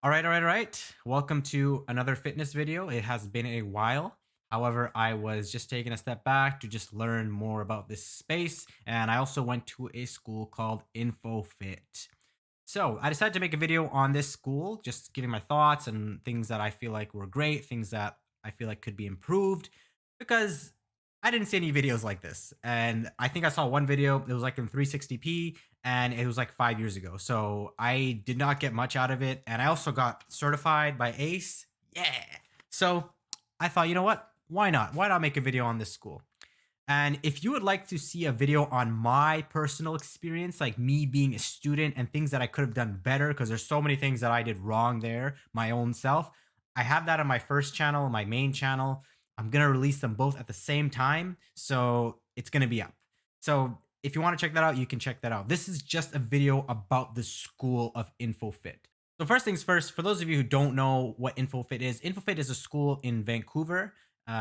All right. Welcome to another fitness video. It has been a while. However, I was just taking a step back to just learn more about this space. And I also went to a school called Infofit. So I decided to make a video on this school, just giving my thoughts and things that I feel like were great, things that I feel like could be improved, because I didn't see any videos like this. And I think I saw one video, it was like in 360p, and it was like 5 years ago. So I did not get much out of it. And I also got certified by ACE. Yeah. So I thought, you know what? Why not? Why not make a video on this school? And if you would like to see a video on my personal experience, like me being a student and things that I could have done better, because there's so many things that I did wrong there, my own self, I have that on my first channel, my main channel. I'm going to release them both at the same time. So it's going to be up. So if you want to check that out, you can check that out. This is just a video about the school of Infofit. So first things first, for those of you who don't know what Infofit is a school in Vancouver,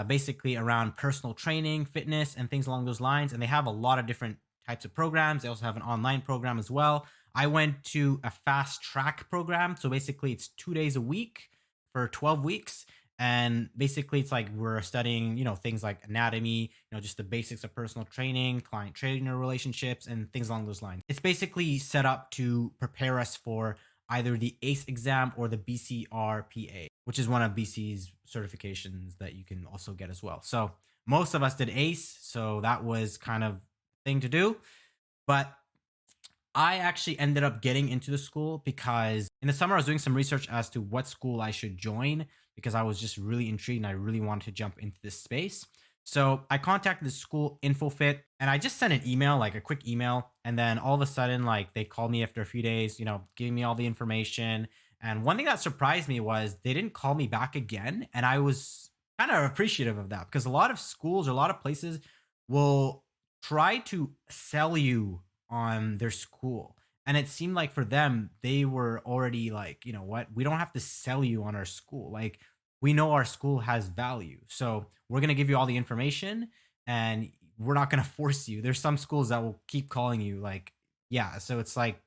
basically around personal training, fitness, and things along those lines. And they have a lot of different types of programs. They also have an online program as well. I went to a fast track program. So basically, it's 2 days a week for 12 weeks. And basically, it's like we're studying, things like anatomy, just the basics of personal training, client trainer relationships, and things along those lines. It's basically set up to prepare us for either the ACE exam or the BCRPA, which is one of BC's certifications that you can also get as well. So most of us did ACE, so that was kind of thing to do. But I actually ended up getting into the school because in the summer I was doing some research as to what school I should join because I was just really intrigued and I really wanted to jump into this space. So I contacted the school Infofit and I just sent an email, like a quick email. And then all of a sudden, like they called me after a few days, giving me all the information. And one thing that surprised me was they didn't call me back again. And I was kind of appreciative of that because a lot of schools or a lot of places will try to sell you on their school. And it seemed like for them, they were already like, you know what, we don't have to sell you on our school. Like, we know our school has value. So we're going to give you all the information and we're not going to force you. There's some schools that will keep calling you like, yeah. So it's like,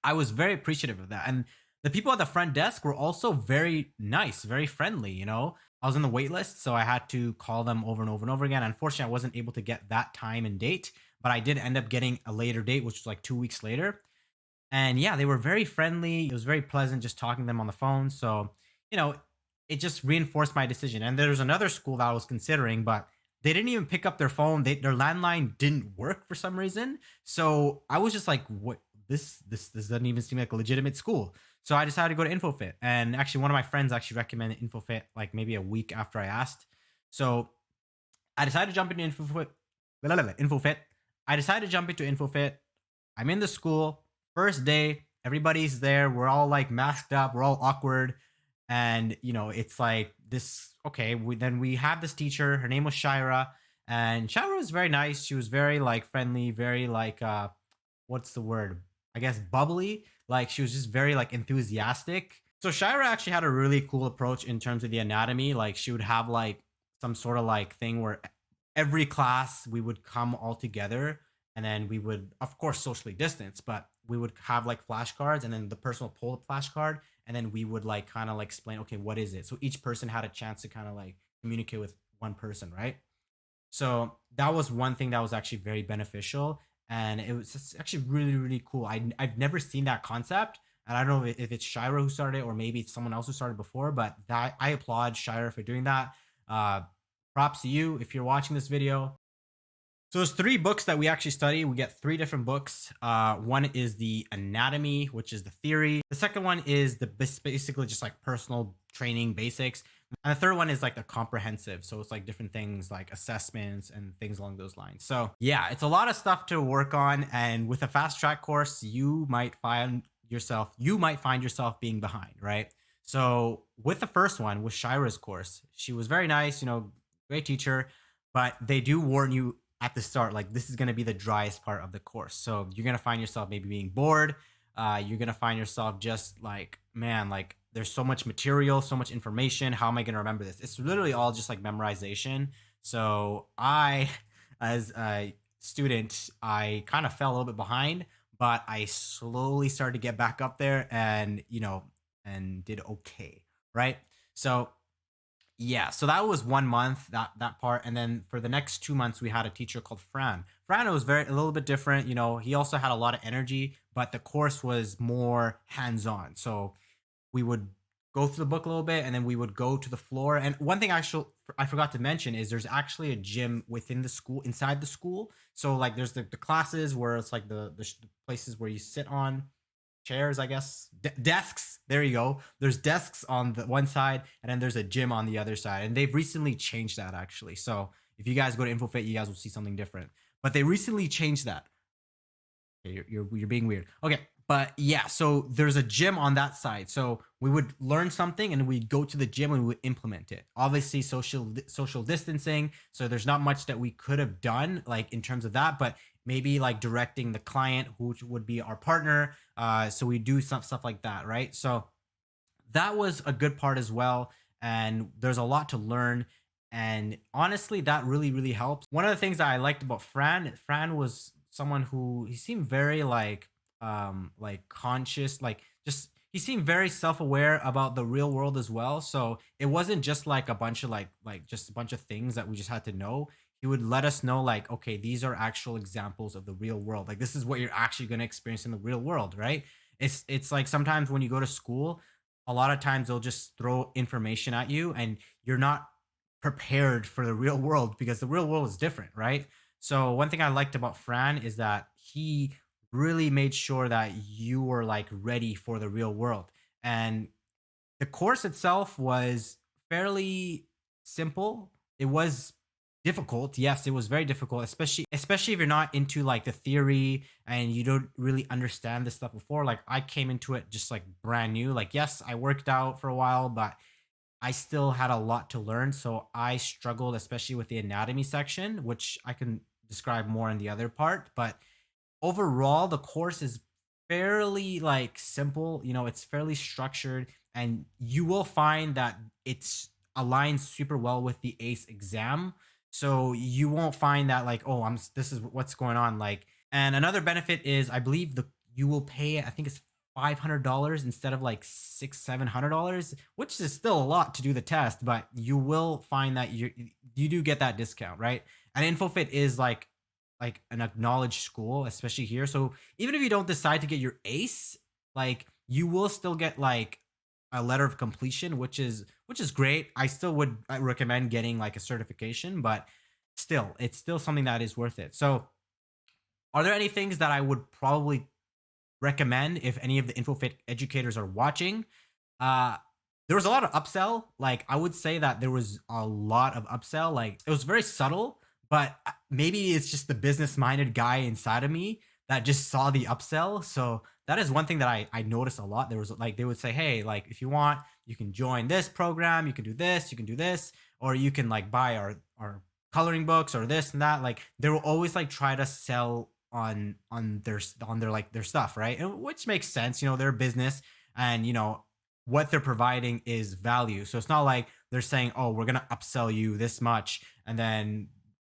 I was very appreciative of that. And the people at the front desk were also very nice, very friendly. I was in the wait list, so I had to call them over and over and over again. Unfortunately, I wasn't able to get that time and date, but I did end up getting a later date, which was like 2 weeks later. And yeah, they were very friendly. It was very pleasant just talking to them on the phone. So, you know, it just reinforced my decision. And there's another school that I was considering, but they didn't even pick up their phone. Their landline didn't work for some reason. So I was just like, what? This doesn't even seem like a legitimate school. So I decided to go to Infofit. And actually, one of my friends actually recommended Infofit like maybe a week after I asked. So I decided to jump into Infofit. I decided to jump into Infofit. I'm in the school. First day, everybody's there. We're all like masked up. We're all awkward. And, it's like this. Okay, we have this teacher. Her name was Shira. And Shira was very nice. She was very like friendly, very like, what's the word? I guess bubbly. Like she was just very like enthusiastic. So Shira actually had a really cool approach in terms of the anatomy. Like she would have like some sort of like thing where every class we would come all together and then we would of course socially distance, but we would have like flashcards and then the person will pull the flashcard and then we would like kind of like explain, okay, what is it? So each person had a chance to kind of like communicate with one person, right? So that was one thing that was actually very beneficial. And it was just actually really, really cool. I've never seen that concept. And I don't know if it's Shira who started it or maybe it's someone else who started before, but that I applaud Shira for doing that. Uh, Props to you if you're watching this video. So there's three books that we actually study. We get three different books. One is the anatomy, which is the theory. The second one is basically just like personal training basics. And the third one is like the comprehensive. So it's like different things like assessments and things along those lines. So yeah, it's a lot of stuff to work on. And with a fast track course, you might find yourself being behind, right? So with the first one, with Shira's course, she was very nice, great teacher, but they do warn you at the start, like this is going to be the driest part of the course. So you're going to find yourself maybe being bored. You're going to find yourself just like, man, like there's so much material, so much information. How am I going to remember this? It's literally all just like memorization. So as a student, I kind of fell a little bit behind, but I slowly started to get back up there. And, and did okay, right? So yeah, so that was 1 month, that part, and then for the next 2 months we had a teacher called Fran. Fran was very a little bit different. He also had a lot of energy, but the course was more hands on. So we would go through the book a little bit, and then we would go to the floor. And one thing actually I forgot to mention is there's actually a gym within the school, inside the school. So like there's the classes where it's like the places where you sit on chairs, I guess, desks. There you go. There's desks on the one side, and then there's a gym on the other side. And they've recently changed that actually. So if you guys go to Infofit, you guys will see something different. But they recently changed that. Okay, you're being weird. Okay, but yeah, so there's a gym on that side. So we would learn something, and we'd go to the gym and we would implement it. Obviously, social distancing. So there's not much that we could have done like in terms of that, but maybe like directing the client, who would be our partner. So we do some stuff like that, right? So that was a good part as well. And there's a lot to learn. And honestly, that really, really helps. One of the things that I liked about Fran was someone who he seemed very like conscious, like just he seemed very self-aware about the real world as well. So it wasn't just like a bunch of like just a bunch of things that we just had to know. He would let us know like, okay, these are actual examples of the real world. Like this is what you're actually going to experience in the real world, right? It's like sometimes when you go to school, a lot of times they'll just throw information at you and you're not prepared for the real world because the real world is different, right? So one thing I liked about Fran is that he really made sure that you were like ready for the real world. And the course itself was fairly simple. It was difficult. Yes, it was very difficult, especially if you're not into like the theory and you don't really understand this stuff before. Like I came into it just like brand new. Like yes, I worked out for a while, but I still had a lot to learn. So I struggled, especially with the anatomy section, which I can describe more in the other part. But overall, the course is fairly like simple. It's fairly structured, and you will find that it's aligns super well with the ACE exam. So you won't find that like, oh, this is what's going on. Like, and another benefit is I believe the you will pay, I think it's $500 instead of like $700, which is still a lot to do the test, but you will find that you do get that discount, right? And Infofit is like an acknowledged school, especially here. So even if you don't decide to get your ACE, like you will still get like a letter of completion, which is great. I still would recommend getting like a certification, but still, it's still something that is worth it. So, are there any things that I would probably recommend if any of the Infofit educators are watching? Uh, there was a lot of upsell. Like I would say that there was a lot of upsell. Like it was very subtle, but maybe it's just the business minded guy inside of me that just saw the upsell. So that is one thing that I noticed a lot. There was like they would say, hey, like if you want, you can join this program, you can do this, you can do this, or you can like buy our coloring books or this and that. Like they will always like try to sell on their like their stuff, right? And which makes sense. Their business, and what they're providing is value. So it's not like they're saying, oh, we're gonna upsell you this much and then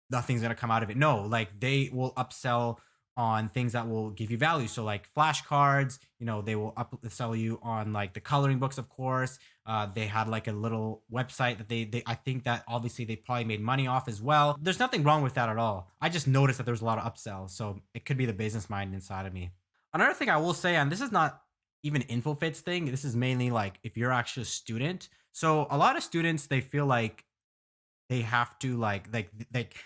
nothing's gonna come out of it. No, like they will upsell on things that will give you value. So like flashcards, they will upsell you on like the coloring books, of course. They had like a little website that they I think that obviously they probably made money off as well. There's nothing wrong with that at all. I just noticed that there's a lot of upsells. So it could be the business mind inside of me. Another thing I will say, and this is not even Infofit's thing, this is mainly like if you're actually a student. So a lot of students, they feel like they have to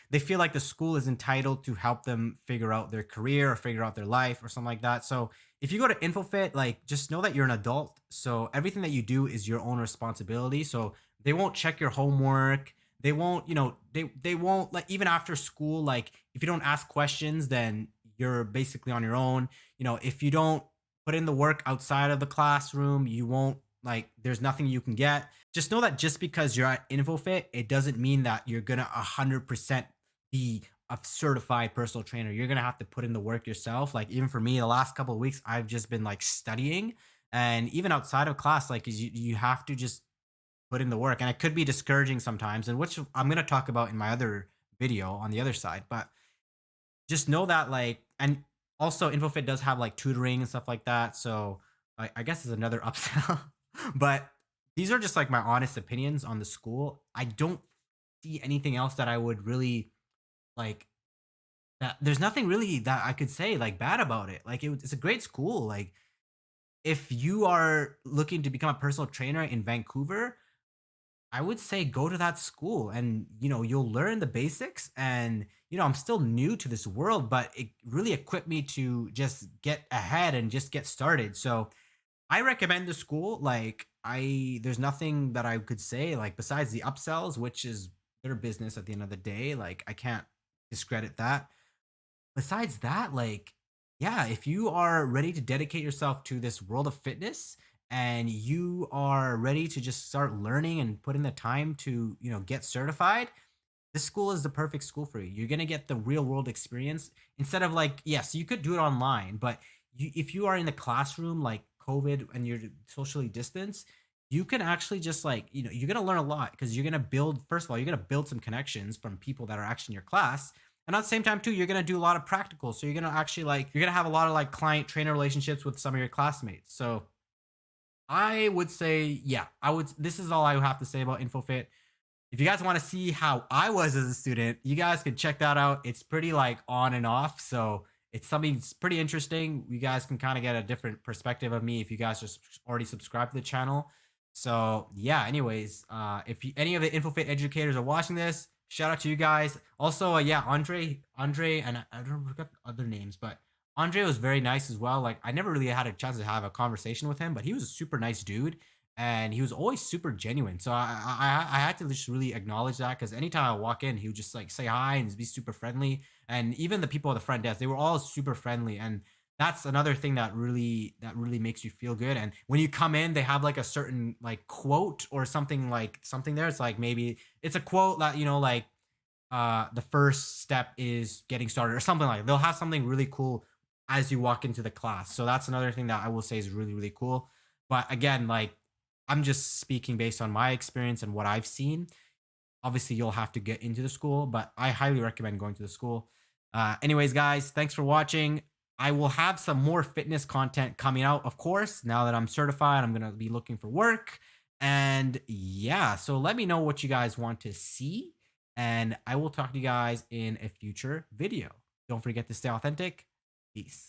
they feel like the school is entitled to help them figure out their career or figure out their life or something like that. So if you go to Infofit, like just know that you're an adult. So everything that you do is your own responsibility. So they won't check your homework. They won't, they won't like even after school, like if you don't ask questions, then you're basically on your own. If you don't put in the work outside of the classroom, you won't like there's nothing you can get. Just know that just because you're at Infofit, it doesn't mean that you're gonna 100% be a certified personal trainer. You're gonna have to put in the work yourself. Like even for me, the last couple of weeks, I've just been like studying, and even outside of class, like you have to just put in the work, and it could be discouraging sometimes, and which I'm gonna talk about in my other video on the other side. But just know that like, and also Infofit does have like tutoring and stuff like that. So I guess it's another upsell. But these are just like my honest opinions on the school. I don't see anything else that I would really like that there's nothing really that I could say like bad about it. Like it's a great school. Like if you are looking to become a personal trainer in Vancouver, I would say go to that school and you'll learn the basics and I'm still new to this world, but it really equipped me to just get ahead and just get started. So I recommend the school. Like there's nothing that I could say like besides the upsells, which is their business at the end of the day. Like I can't discredit that. Besides that, like, yeah, if you are ready to dedicate yourself to this world of fitness and you are ready to just start learning and put in the time to, get certified, this school is the perfect school for you. You're going to get the real world experience instead of like, yes, you could do it online, but if you are in the classroom, like COVID and you're socially distanced, you can actually just like, you're going to learn a lot because you're going to build, first of all, you're going to build some connections from people that are actually in your class. And at the same time, too, you're going to do a lot of practical. So you're going to actually like, you're going to have a lot of like client trainer relationships with some of your classmates. So I would say, yeah, this is all I have to say about Infofit. If you guys want to see how I was as a student, you guys can check that out. It's pretty like on and off. So it's something that's pretty interesting. You guys can kind of get a different perspective of me if you guys just already subscribe to the channel. So yeah, anyways, if any of the Infofit educators are watching this, shout out to you guys. Also, yeah, Andre, and I don't forget other names, but Andre was very nice as well. Like I never really had a chance to have a conversation with him, but he was a super nice dude and he was always super genuine. So I had to just really acknowledge that because anytime I walk in, he would just like say hi and be super friendly. And even the people at the front desk, they were all super friendly. And that's another thing that really makes you feel good. And when you come in, they have like a certain like quote or something there. It's like maybe it's a quote that like the first step is getting started or something like that. They'll have something really cool as you walk into the class. So that's another thing that I will say is really, really cool. But again, like I'm just speaking based on my experience and what I've seen. Obviously, you'll have to get into the school, but I highly recommend going to the school. Anyways, guys, thanks for watching. I will have some more fitness content coming out, of course. Now that I'm certified, I'm going to be looking for work. And yeah, so let me know what you guys want to see. And I will talk to you guys in a future video. Don't forget to stay authentic. Peace.